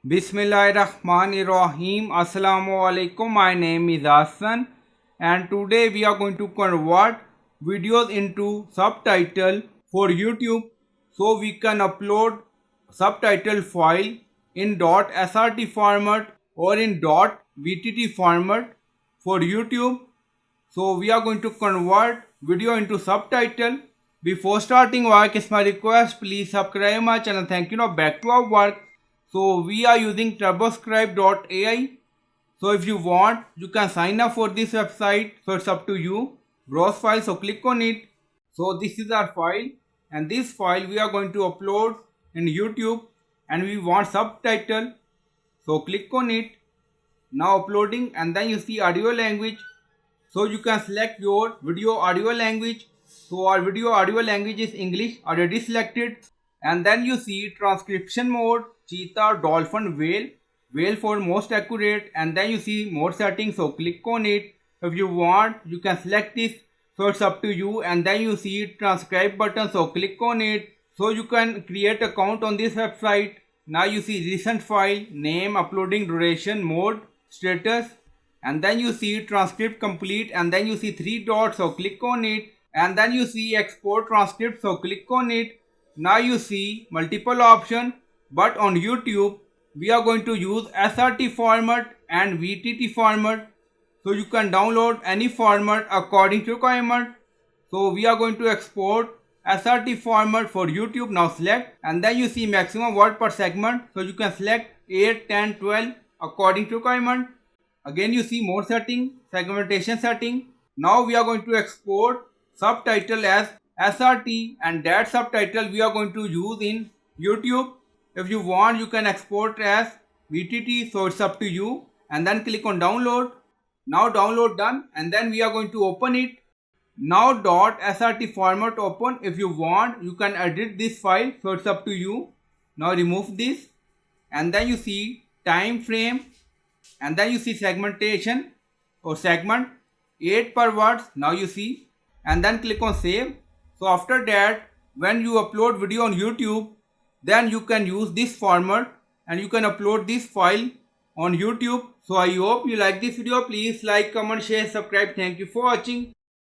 Bismillahirrahmanirrahim. Assalamu alaikum. My name is Hassan and today we are going to convert videos into subtitle for YouTube so we can upload subtitle file in .srt format or in .vtt format for YouTube. So we are going to convert video into subtitle. Before starting work, it's my request, please subscribe my channel. Thank you. Now back to our work. So we are using turboscribe.ai. So if you want, you can sign up for this website. So it's up to you. Browse file, so click on it. So this is our file and this file we are going to upload in YouTube and we want subtitle. So click on it. Now uploading and then you see audio language. So you can select your video audio language. So our video audio language is English, already selected. And then you see transcription mode, cheetah, dolphin, whale, whale for most accurate. And then you see more settings, so click on it. If you want, you can select this, so it's up to you. And then you see transcribe button, so click on it. So you can create account on this website. Now you see recent file, name, uploading duration, mode, status. And then you see transcript complete and then you see 3 dots, so click on it. And then you see export transcript, so click on it. Now you see multiple options, but on YouTube we are going to use SRT format and VTT format. So you can download any format according to requirement. So we are going to export SRT format for YouTube. Now select and then you see maximum word per segment. So you can select 8, 10, 12 according to requirement. Again you see more setting, segmentation setting. Now we are going to export subtitle as SRT and that subtitle we are going to use in YouTube. If you want, you can export as VTT, so it's up to you. And then click on download. Now download done and then we are going to open it. Now .srt format open. If you want, you can edit this file, so it's up to you. Now remove this and then you see time frame. And then you see segmentation or segment 8 per words. Now you see and then click on save. So after that, when you upload video on YouTube, then you can use this format and you can upload this file on YouTube. So I hope you like this video. Please like, comment, share, subscribe. Thank you for watching.